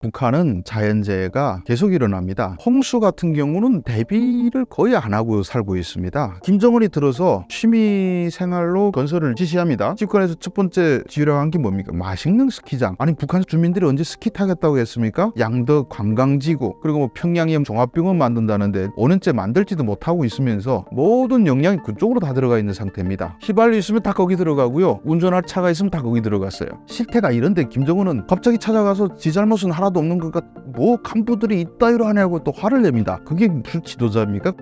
북한은 자연재해가 계속 일어납니다. 홍수 같은 경우는 대비를 거의 안 하고 살고 있습니다. 김정은이 들어서 취미생활로 건설을 지시합니다. 집권에서 첫 번째 지으라고 한 게 뭡니까? 맛있는 스키장. 아니 북한 주민들이 언제 스키 타겠다고 했습니까? 양덕 관광지구 그리고 뭐 평양에 종합병원 만든다는데 5년째 만들지도 못하고 있으면서 모든 역량이 그쪽으로 다 들어가 있는 상태입니다. 휘발유 있으면 다 거기 들어가고요. 운전할 차가 있으면 다 거기 들어갔어요. 실태가 이런데 김정은은 갑자기 찾아가서 지 잘못은 하나도 없는 것 같, 뭐 간부들이 이따위로 하냐고 또 화를 냅니다. 그게 무슨 지도자입니까?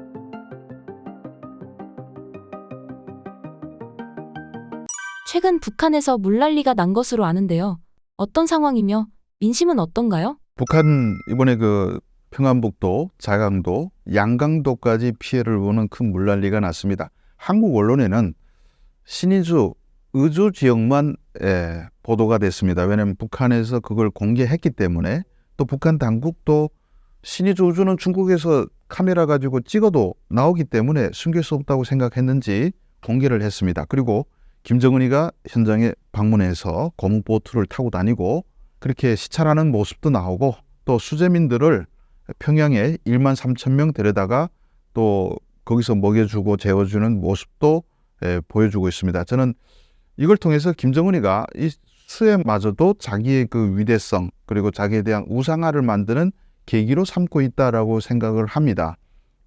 최근 북한에서 물난리가 난 것으로 아는데요. 어떤 상황이며 민심은 어떤가요? 북한 이번에 평안북도, 자강도, 양강도까지 피해를 보는 큰 물난리가 났습니다. 한국 언론에는 신의주, 의주 지역만 보도가 됐습니다. 왜냐하면 북한에서 그걸 공개했기 때문에 또 북한 당국도 신의주, 의주는 중국에서 카메라 가지고 찍어도 나오기 때문에 숨길 수 없다고 생각했는지 공개를 했습니다. 그리고 김정은이가 현장에 방문해서 고무보트를 타고 다니고 그렇게 시찰하는 모습도 나오고 또 수재민들을 평양에 1만 3천 명 데려다가 또 거기서 먹여주고 재워주는 모습도 보여주고 있습니다. 저는 이걸 통해서 김정은이가 이 수해마저도 자기의 그 위대성 그리고 자기에 대한 우상화를 만드는 계기로 삼고 있다라고 생각을 합니다.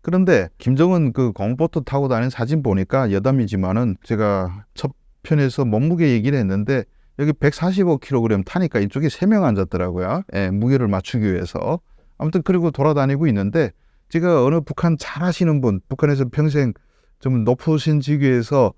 그런데 김정은 그 고무보트 타고 다니는 사진 보니까 여담이지만은 제가 첫 편에서 몸무게 얘기를 했는데 여기 145kg 타니까 이쪽에 3명 앉았더라고요. 무게를 맞추기 위해서. 아무튼 그리고 돌아다니고 있는데 제가 어느 북한 잘 아시는 분, 북한에서 평생 좀 높으신 직위에서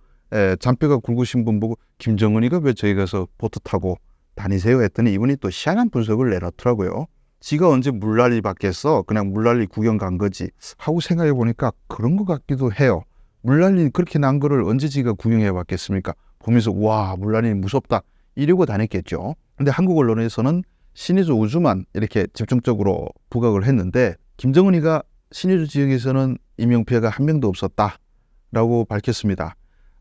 잔뼈가 굵으신 분 보고 김정은이가 왜 저기 가서 보트 타고 다니세요? 했더니 이분이 또 희한한 분석을 내놨더라고요. 지가 언제 물난리 받겠어? 그냥 물난리 구경 간 거지 하고 생각해 보니까 그런 것 같기도 해요. 물난리 그렇게 난 거를 언제 지가 구경해 봤겠습니까? 보면서 와 물난리 무섭다 이러고 다녔겠죠. 근데 한국 언론에서는 신의주 우주만 이렇게 집중적으로 부각을 했는데 김정은이가 신의주 지역에서는 인명피해가 한 명도 없었다라고 밝혔습니다.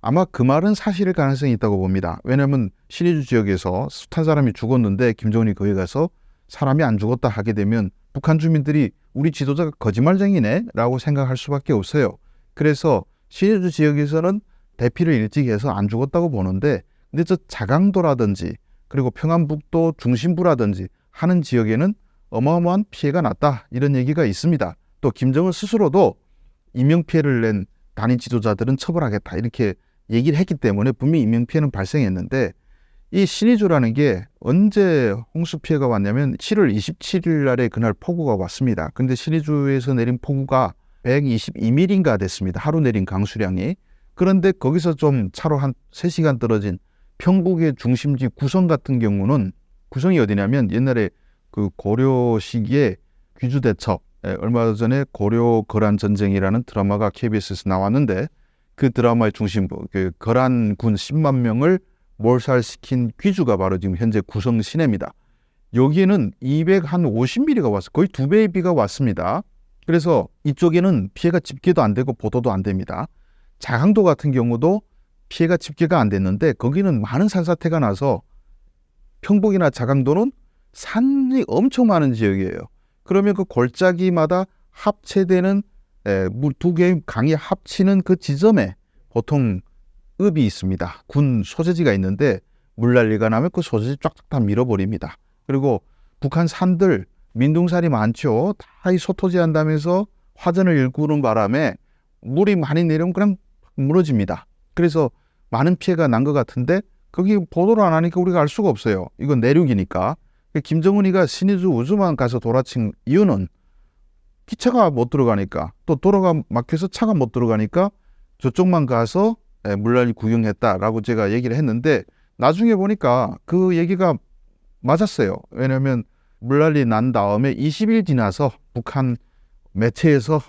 아마 그 말은 사실일 가능성이 있다고 봅니다. 왜냐하면 신의주 지역에서 숱한 사람이 죽었는데 김정은이 거기 가서 사람이 안 죽었다 하게 되면 북한 주민들이 우리 지도자가 거짓말쟁이네 라고 생각할 수밖에 없어요. 그래서 신의주 지역에서는 대피를 일찍 해서 안 죽었다고 보는데 근데 저 자강도라든지 그리고 평안북도 중심부라든지 하는 지역에는 어마어마한 피해가 났다 이런 얘기가 있습니다. 또 김정은 스스로도 인명피해를 낸 단위 지도자들은 처벌하겠다 이렇게 얘기를 했기 때문에 분명히 인명피해는 발생했는데 이 신의주라는 게 언제 홍수 피해가 왔냐면 7월 27일 날에 그날 폭우가 왔습니다. 근데 신의주에서 내린 폭우가 122mm인가 됐습니다. 하루 내린 강수량이. 그런데 거기서 좀 차로 한 3시간 떨어진 평북의 중심지 구성 같은 경우는 구성이 어디냐면 옛날에 그 고려 시기에 귀주대첩 얼마 전에 고려 거란 전쟁이라는 드라마가 KBS에서 나왔는데 그 드라마의 중심부 그 거란군 10만 명을 몰살시킨 귀주가 바로 지금 현재 구성 시내입니다. 여기에는 250mm가 왔어요. 거의 2배의 비가 왔습니다. 그래서 이쪽에는 피해가 집계도 안 되고 보도도 안 됩니다. 자강도 같은 경우도 피해가 집계가 안 됐는데 거기는 많은 산사태가 나서 평북이나 자강도는 산이 엄청 많은 지역이에요. 그러면 그 골짜기마다 합체되는 두 개의 강이 합치는 그 지점에 보통 읍이 있습니다. 군 소재지가 있는데 물난리가 나면 그 소재지 쫙쫙 다 밀어버립니다. 그리고 북한 산들 민둥산이 많죠. 다 이 소토지 한다면서 화전을 일구는 바람에 물이 많이 내리면 그냥 무너집니다. 그래서 많은 피해가 난 것 같은데 거기 보도를 안 하니까 우리가 알 수가 없어요. 이건 내륙이니까. 김정은이가 신의주 우주만 가서 돌아친 이유는 기차가 못 들어가니까 또 도로가 막혀서 차가 못 들어가니까 저쪽만 가서 물난리 구경했다라고 제가 얘기를 했는데 나중에 보니까 그 얘기가 맞았어요. 왜냐하면 물난리 난 다음에 20일 지나서 북한 매체에서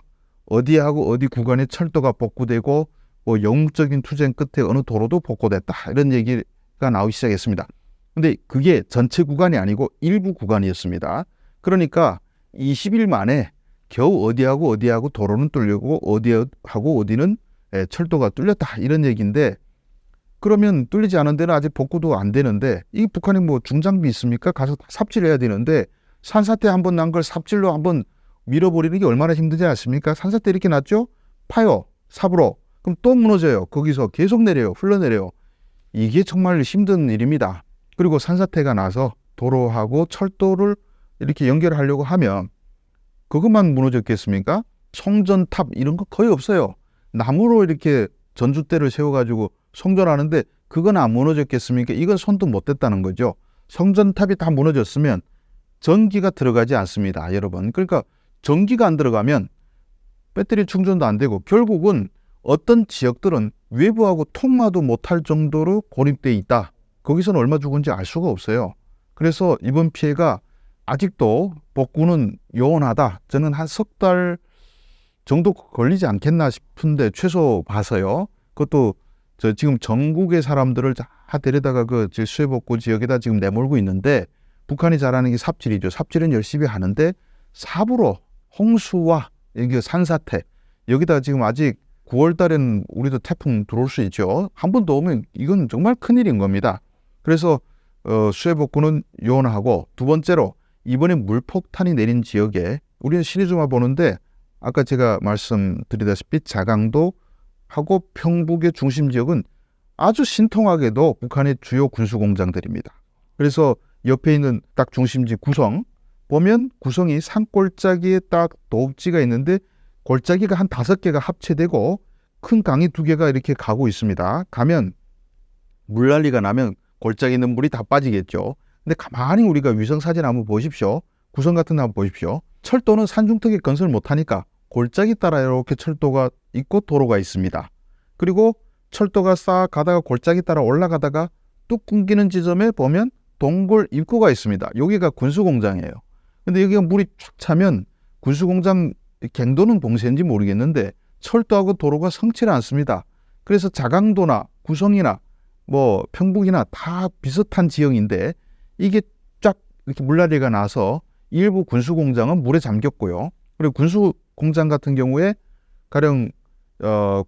어디하고 어디 구간에 철도가 복구되고 뭐 영웅적인 투쟁 끝에 어느 도로도 복구됐다 이런 얘기가 나오기 시작했습니다. 근데 그게 전체 구간이 아니고 일부 구간이었습니다. 그러니까 20일 만에 겨우 어디하고 어디하고 도로는 뚫리고 어디하고 어디는 철도가 뚫렸다 이런 얘기인데 그러면 뚫리지 않은 데는 아직 복구도 안 되는데 이 북한이 뭐 중장비 있습니까? 가서 삽질해야 되는데 산사태 한번 난 걸 삽질로 한번 밀어버리는 게 얼마나 힘들지 않습니까? 산사태 이렇게 났죠? 파요, 삽으로. 그럼 또 무너져요. 거기서 계속 내려요. 흘러내려요. 이게 정말 힘든 일입니다. 그리고 산사태가 나서 도로하고 철도를 이렇게 연결하려고 하면 그것만 무너졌겠습니까? 송전탑 이런 거 거의 없어요. 나무로 이렇게 전주대를 세워가지고 송전하는데 그건 안 무너졌겠습니까? 이건 손도 못 댔다는 거죠. 송전탑이 다 무너졌으면 전기가 들어가지 않습니다, 여러분. 그러니까 전기가 안 들어가면 배터리 충전도 안 되고 결국은 어떤 지역들은 외부하고 통화도 못할 정도로 고립돼 있다. 거기서는 얼마 죽은지 알 수가 없어요. 그래서 이번 피해가 아직도 복구는 요원하다. 저는 한 석 달 정도 걸리지 않겠나 싶은데 최소 봐서요. 그것도 저 지금 전국의 사람들을 다 데려다가 그 수해복구 지역에다 지금 내몰고 있는데 북한이 잘하는 게 삽질이죠. 삽질은 열심히 하는데 삽으로 홍수와 이게 산사태 여기다 지금 아직 9월 달엔 우리도 태풍 들어올 수 있죠. 한 번 더 오면 이건 정말 큰일인 겁니다. 그래서 수해복구는 요원하고 두 번째로 이번에 물폭탄이 내린 지역에 우리는 시리즈만 보는데 아까 제가 말씀드리다시피 자강도 하고 평북의 중심 지역은 아주 신통하게도 북한의 주요 군수공장들입니다. 그래서 옆에 있는 딱 중심지 구성 보면 구성이 산골짜기에 딱 도읍지가 있는데 골짜기가 한 5개가 합체되고 큰 강이 2개가 이렇게 가고 있습니다. 가면 물난리가 나면 골짜기 있는 물이 다 빠지겠죠. 근데 가만히 우리가 위성사진 한번 보십시오. 구성 같은 데 한번 보십시오. 철도는 산중턱에 건설 못하니까 골짜기 따라 이렇게 철도가 있고 도로가 있습니다. 그리고 철도가 싹 가다가 골짜기 따라 올라가다가 뚝 끊기는 지점에 보면 동굴 입구가 있습니다. 여기가 군수공장이에요. 근데 여기가 물이 쫙 차면 군수공장 갱도는 봉쇄인지 모르겠는데 철도하고 도로가 성치를 않습니다. 그래서 자강도나 구성이나 뭐 평북이나 다 비슷한 지형인데 이게 쫙 이렇게 물난리가 나서 일부 군수공장은 물에 잠겼고요. 그리고 군수공장 같은 경우에 가령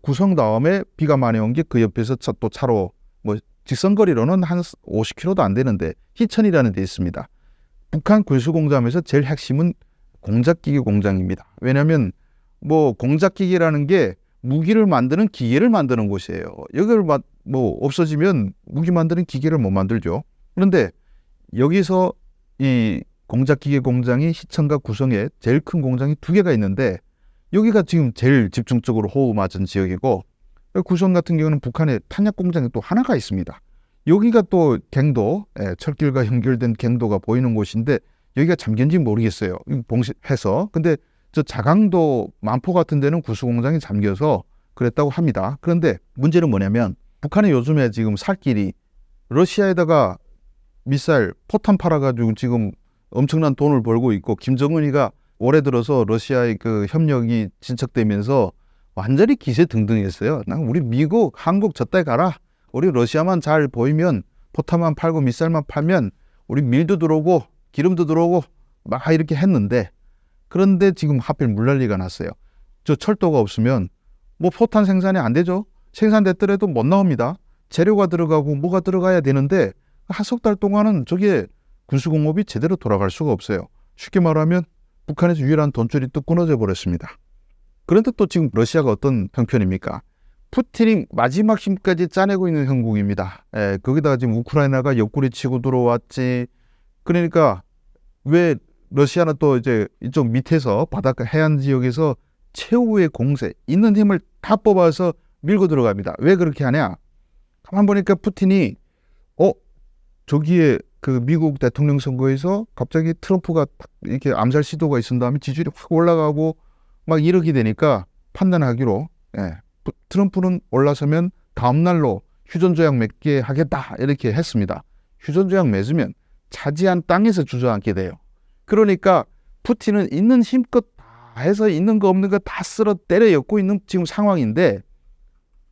구성 다음에 비가 많이 온 게 그 옆에서 또 차로 뭐 직선거리로는 한 50km도 안 되는데 희천이라는 데 있습니다. 북한 군수공장에서 제일 핵심은 공작기계 공장입니다. 왜냐하면 뭐 공작기계라는 게 무기를 만드는 기계를 만드는 곳이에요. 여기를 뭐 없어지면 무기 만드는 기계를 못 만들죠. 그런데 여기서 이 공작기계 공장이 희천과 구성에 제일 큰 공장이 2개가 있는데 여기가 지금 제일 집중적으로 호우맞은 지역이고 구성 같은 경우는 북한의 탄약 공장이 또 하나가 있습니다. 여기가 또 갱도, 철길과 연결된 갱도가 보이는 곳인데 여기가 잠겼는지 모르겠어요. 봉쇄해서. 근데 저 자강도 만포 같은 데는 구수공장이 잠겨서 그랬다고 합니다. 그런데 문제는 뭐냐면 북한이 요즘에 지금 살 길이 러시아에다가 미사일, 포탄 팔아가지고 지금 엄청난 돈을 벌고 있고 김정은이가 올해 들어서 러시아의 그 협력이 진척되면서 완전히 기세등등했어요. 우리 미국, 한국 저따위 가라. 우리 러시아만 잘 보이면 포탄만 팔고 미사일만 팔면 우리 밀도 들어오고 기름도 들어오고 막 이렇게 했는데 그런데 지금 하필 물난리가 났어요. 저 철도가 없으면 뭐 포탄 생산이 안 되죠. 생산됐더라도 못 나옵니다. 재료가 들어가고 뭐가 들어가야 되는데 한 석 달 동안은 저게 군수공업이 제대로 돌아갈 수가 없어요. 쉽게 말하면 북한에서 유일한 돈줄이 또 끊어져 버렸습니다. 그런데 또 지금 러시아가 어떤 형편입니까? 푸틴이 마지막 힘까지 짜내고 있는 형국입니다. 거기다가 지금 우크라이나가 옆구리 치고 들어왔지. 그러니까 왜 러시아는 또 이제 이쪽 밑에서 바닷가 해안 지역에서 최후의 공세, 있는 힘을 다 뽑아서 밀고 들어갑니다. 왜 그렇게 하냐? 가만 보니까 푸틴이 저기에 그 미국 대통령 선거에서 갑자기 트럼프가 이렇게 암살 시도가 있은 다음에 지지율이 확 올라가고 막 이러게 되니까 판단하기로 트럼프는 올라서면 다음 날로 휴전조약 맺게 하겠다 이렇게 했습니다. 휴전조약 맺으면 차지한 땅에서 주저앉게 돼요. 그러니까 푸틴은 있는 힘껏 다 해서 있는 거 없는 거 다 쓸어 때려 엮고 있는 지금 상황인데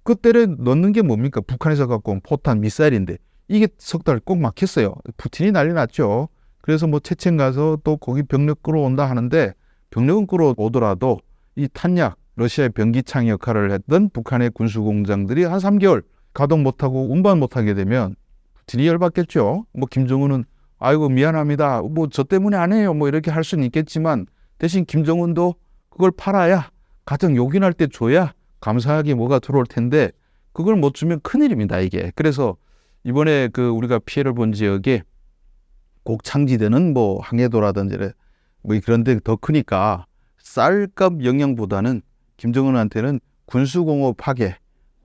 그 때려 넣는 게 뭡니까? 북한에서 갖고 온 포탄 미사일인데 이게 석 달 꼭 막혔어요. 푸틴이 난리 났죠. 그래서 뭐 체첸 가서 또 거기 병력 끌어온다 하는데 병력은 끌어오더라도 이 탄약, 러시아의 변기창 역할을 했던 북한의 군수공장들이 한 3개월 가동 못하고 운반 못하게 되면 푸틴이 열받겠죠. 뭐 김정은은 아이고 미안합니다. 뭐 저 때문에 안 해요. 뭐 이렇게 할 수는 있겠지만 대신 김정은도 그걸 팔아야 가정 요긴할 때 줘야 감사하게 뭐가 들어올 텐데 그걸 못 주면 큰일입니다, 이게. 그래서 이번에 그 우리가 피해를 본 지역에 곡창지대는 뭐 항해도라든지 뭐 그런 데 더 크니까 쌀값 영향보다는 김정은한테는 군수공업 파괴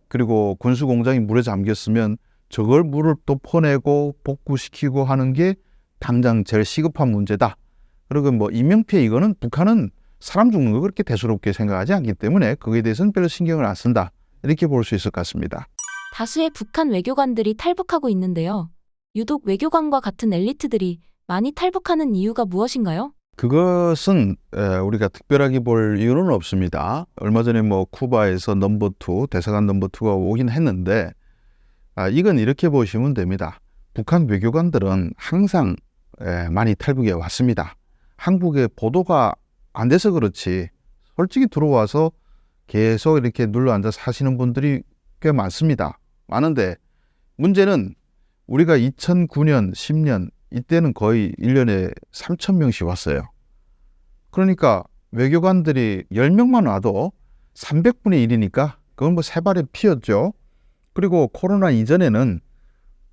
그리고 군수공장이 물에 잠겼으면 저걸 물을 또 퍼내고 복구시키고 하는 게 당장 제일 시급한 문제다. 그리고 뭐 인명피해 이거는 북한은 사람 죽는 거 그렇게 대수롭게 생각하지 않기 때문에 거기에 대해서는 별로 신경을 안 쓴다. 이렇게 볼 수 있을 것 같습니다. 다수의 북한 외교관들이 탈북하고 있는데요. 유독 외교관과 같은 엘리트들이 많이 탈북하는 이유가 무엇인가요? 그것은 우리가 특별하게 볼 이유는 없습니다. 얼마 전에 뭐 쿠바에서 넘버 2, 대사관 넘버 2가 오긴 했는데 이건 이렇게 보시면 됩니다. 북한 외교관들은 항상 많이 탈북해 왔습니다. 한국에 보도가 안 돼서 그렇지 솔직히 들어와서 계속 이렇게 눌러앉아 사시는 분들이 꽤 많습니다. 많은데 문제는 우리가 2009년, 10년 이때는 거의 1년에 3,000명씩 왔어요. 그러니까 외교관들이 10명만 와도 300분의 1이니까 그건 뭐 세 발의 피였죠. 그리고 코로나 이전에는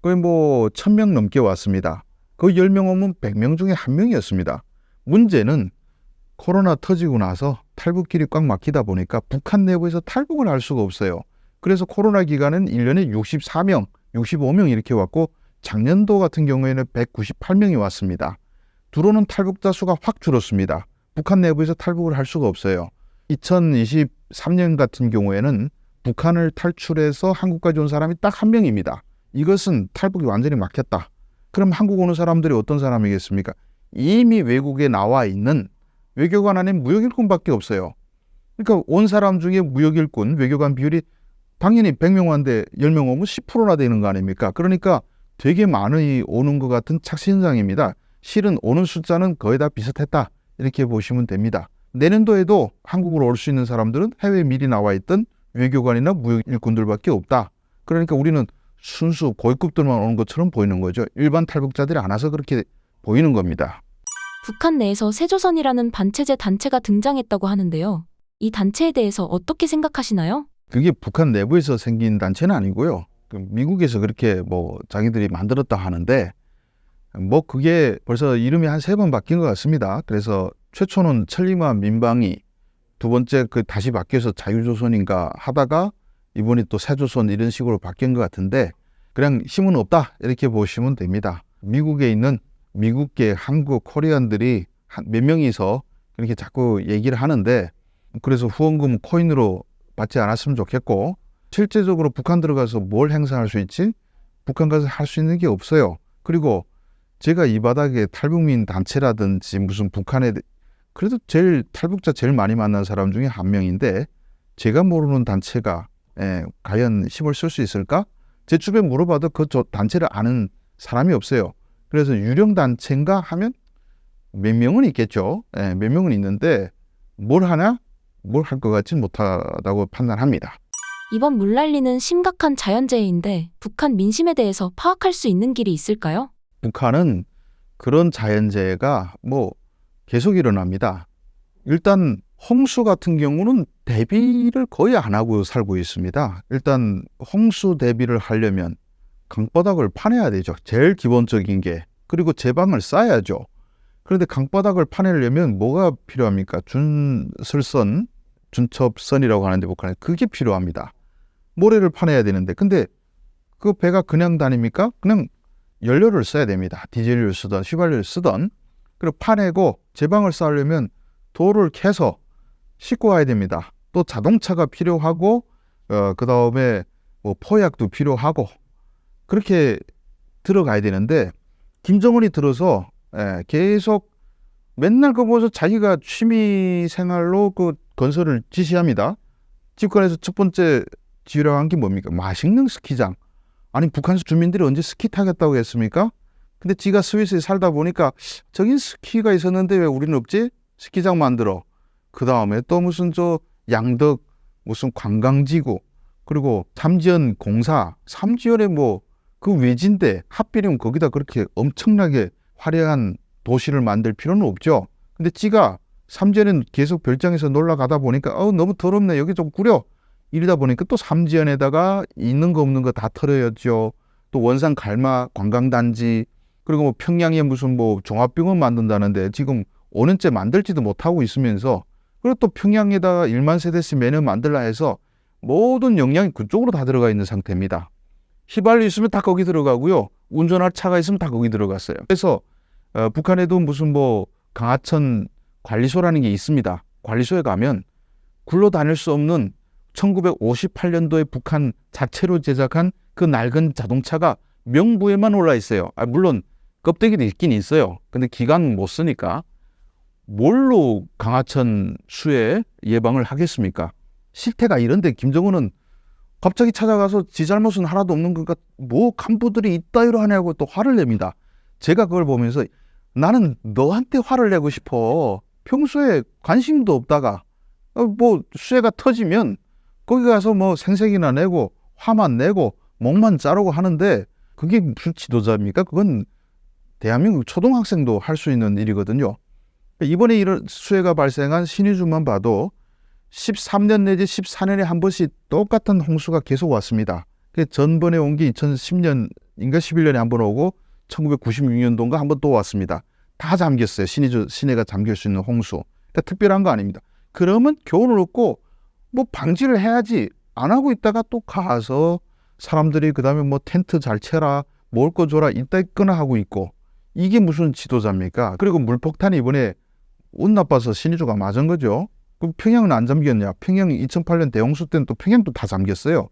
거의 뭐 1,000명 넘게 왔습니다. 그 10명 오면 100명 중에 1명이었습니다. 문제는 코로나 터지고 나서 탈북길이 꽉 막히다 보니까 북한 내부에서 탈북을 할 수가 없어요. 그래서 코로나 기간은 1년에 64명, 65명 이렇게 왔고 작년도 같은 경우에는 198명이 왔습니다. 들어오는 탈북자 수가 확 줄었습니다. 북한 내부에서 탈북을 할 수가 없어요. 2023년 같은 경우에는 북한을 탈출해서 한국까지 온 사람이 딱 1명입니다. 이것은 탈북이 완전히 막혔다. 그럼 한국 오는 사람들이 어떤 사람이겠습니까? 이미 외국에 나와 있는 외교관 안에 무역일꾼밖에 없어요. 그러니까 온 사람 중에 무역일꾼, 외교관 비율이 당연히 100명 왔는데 10명 오면 10%나 되는 거 아닙니까? 그러니까 되게 많이 오는 것 같은 착시현상입니다. 실은 오는 숫자는 거의 다 비슷했다. 이렇게 보시면 됩니다. 내년도에도 한국으로 올 수 있는 사람들은 해외에 미리 나와 있던 외교관이나 무역일꾼들밖에 없다. 그러니까 우리는 순수 고위급들만 오는 것처럼 보이는 거죠. 일반 탈북자들이 안 와서 그렇게 보이는 겁니다. 북한 내에서 새조선이라는 반체제 단체가 등장했다고 하는데요. 이 단체에 대해서 어떻게 생각하시나요? 그게 북한 내부에서 생긴 단체는 아니고요. 미국에서 그렇게 뭐 자기들이 만들었다 하는데 뭐 그게 벌써 이름이 한 3번 바뀐 것 같습니다. 그래서 최초는 천리마 민방위, 두 번째 그 다시 바뀌어서 자유조선인가 하다가 이번이 또 새조선 이런 식으로 바뀐 것 같은데 그냥 힘은 없다 이렇게 보시면 됩니다. 미국에 있는 미국계 한국 코리안들이 몇 명이서 그렇게 자꾸 얘기를 하는데 그래서 후원금 코인으로 받지 않았으면 좋겠고 실제적으로 북한 들어가서 뭘 행사할 수 있지? 북한 가서 할 수 있는 게 없어요. 그리고 제가 이 바닥에 탈북민 단체라든지 무슨 북한에 그래도 제일 탈북자 제일 많이 만난 사람 중에 한 명인데 제가 모르는 단체가 과연 힘을 쓸 수 있을까? 제 주변에 물어봐도 그 단체를 아는 사람이 없어요. 그래서 유령 단체인가 하면 몇 명은 있겠죠. 몇 명은 있는데 뭘 하냐? 뭘 할 것 같지는 못하다고 판단합니다. 이번 물난리는 심각한 자연재해인데 북한 민심에 대해서 파악할 수 있는 길이 있을까요? 북한은 그런 자연재해가 뭐 계속 일어납니다. 일단 홍수 같은 경우는 대비를 거의 안 하고 살고 있습니다. 일단 홍수 대비를 하려면 강바닥을 파내야 되죠. 제일 기본적인 게. 그리고 제방을 쌓아야죠. 그런데 강바닥을 파내려면 뭐가 필요합니까? 준설선, 준첩선이라고 하는데 북한에 그게 필요합니다. 모래를 파내야 되는데 근데 그 배가 그냥 다닙니까? 그냥 연료를 써야 됩니다. 디젤을 쓰던 휘발유를 쓰던 그리고 파내고 제방을 쌓으려면 돌을 캐서 싣고 와야 됩니다. 또 자동차가 필요하고 그 다음에 뭐 포약도 필요하고 그렇게 들어가야 되는데 김정은이 들어서 계속 맨날 그 보면서 자기가 취미 생활로 그 건설을 지시합니다. 집권에서 첫 번째 지으라고 한 게 뭡니까? 맛있는 스키장. 아니 북한 주민들이 언제 스키 타겠다고 했습니까? 근데 지가 스위스에 살다 보니까 저긴 스키가 있었는데 왜 우리는 없지? 스키장 만들어. 그 다음에 또 무슨 저 양덕 무슨 관광지구 그리고 삼지연 공사 삼지연에 뭐 그 외진데 하필이면 거기다 그렇게 엄청나게 화려한 도시를 만들 필요는 없죠. 근데 지가 삼지연에 계속 별장에서 놀러 가다 보니까 너무 더럽네. 여기 좀 꾸려. 이러다 보니까 또 삼지연에다가 있는 거 없는 거 다 털어였죠. 또 원산 갈마 관광단지, 그리고 뭐 평양에 무슨 뭐 종합병원 만든다는데 지금 5년째 만들지도 못하고 있으면서, 그리고 또 평양에다가 1만 세대씩 매년 만들라 해서 모든 역량이 그쪽으로 다 들어가 있는 상태입니다. 휘발유 있으면 다 거기 들어가고요. 운전할 차가 있으면 다 거기 들어갔어요. 그래서 북한에도 무슨 뭐 강하천 관리소라는 게 있습니다. 관리소에 가면 굴러 다닐 수 없는 1958년도에 북한 자체로 제작한 그 낡은 자동차가 명부에만 올라 있어요. 물론 껍데기도 있긴 있어요. 근데 기간 못 쓰니까 뭘로 강하천 수해 예방을 하겠습니까? 실태가 이런데 김정은은 갑자기 찾아가서 지 잘못은 하나도 없는 거니까 뭐 간부들이 이따위로 하냐고 또 화를 냅니다. 제가 그걸 보면서 나는 너한테 화를 내고 싶어. 평소에 관심도 없다가 뭐 수해가 터지면 거기 가서 뭐 생색이나 내고 화만 내고 목만 자르고 하는데 그게 무슨 지도자입니까? 그건 대한민국 초등학생도 할 수 있는 일이거든요. 이번에 이런 수해가 발생한 신의주만 봐도 13년 내지 14년에 한 번씩 똑같은 홍수가 계속 왔습니다. 전번에 온 게 2010년인가 11년에 한 번 오고 1996년도인가 한 번 또 왔습니다. 다 잠겼어요. 시내가 잠길 수 있는 홍수. 그러니까 특별한 거 아닙니다. 그러면 교훈을 얻고 뭐 방지를 해야지. 안 하고 있다가 또 가서 사람들이 그 다음에 뭐 텐트 잘 쳐라, 먹을 거 줘라 이따 있거나 하고 있고, 이게 무슨 지도자입니까? 그리고 물폭탄이 이번에 운 나빠서 신의주가 맞은 거죠. 그럼 평양은 안 잠겼냐? 평양이 2008년 대홍수 때는 또 평양도 다 잠겼어요.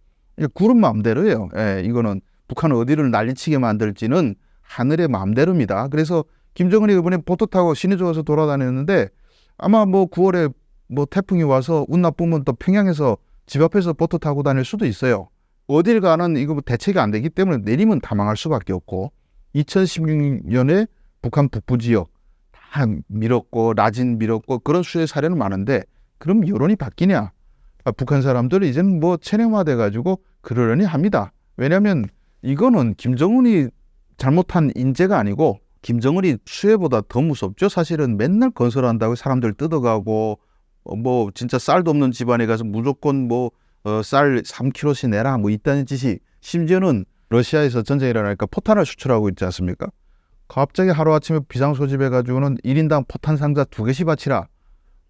구름 마음대로예요. 이거는 북한 어디를 난리치게 만들지는 하늘의 마음대로입니다. 그래서 김정은이 이번에 보트 타고 신의주 가서 돌아다녔는데 아마 뭐 9월에 뭐 태풍이 와서 운 나쁘면 또 평양에서 집 앞에서 보트 타고 다닐 수도 있어요. 어딜 가는 이거 뭐 대책이 안 되기 때문에 내리면 다 망할 수밖에 없고, 2016년에 북한 북부 지역 다 밀었고 라진 밀었고 그런 수해 사례는 많은데 그럼 여론이 바뀌냐? 북한 사람들은 이제는 뭐 체념화돼 가지고 그러려니 합니다. 왜냐하면 이거는 김정은이 잘못한 인재가 아니고 김정은이 수해보다 더 무섭죠. 사실은 맨날 건설한다고 사람들 뜯어가고 뭐 진짜 쌀도 없는 집안에 가서 무조건 뭐 쌀 3kg씩 내라 뭐 이딴 짓이, 심지어는 러시아에서 전쟁이 일어나니까 포탄을 수출하고 있지 않습니까? 갑자기 하루아침에 비상소집해가지고는 1인당 포탄 상자 2개씩 바치라.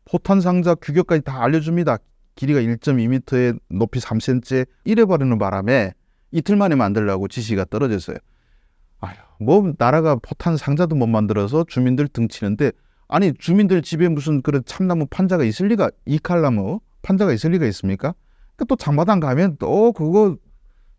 포탄 상자 규격까지 다 알려줍니다. 길이가 1.2m에 높이 3cm 이래버리는 바람에 이틀 만에 만들려고 지시가 떨어졌어요. 뭐 나라가 포탄 상자도 못 만들어서 주민들 등치는데, 아니 주민들 집에 무슨 그런 참나무 판자가 있을 리가, 이칼나무 판자가 있을 리가 있습니까? 또 장마당 가면 또 그거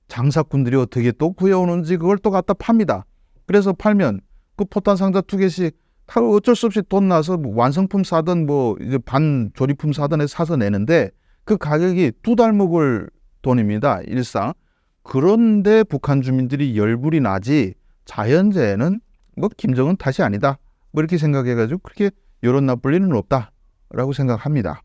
장사꾼들이 어떻게 또 구해오는지 그걸 또 갖다 팝니다. 그래서 팔면 그 포탄 상자 2개씩 다 어쩔 수 없이 돈 나서 뭐 완성품 사든 뭐 이제 반 조립품 사든 해서 사서 내는데 그 가격이 2달 먹을 돈입니다. 일상. 그런데 북한 주민들이 열불이 나지 자연재해는 뭐 김정은 탓이 아니다. 뭐 이렇게 생각해가지고 그렇게 여론 나쁠 일은 없다라고 생각합니다.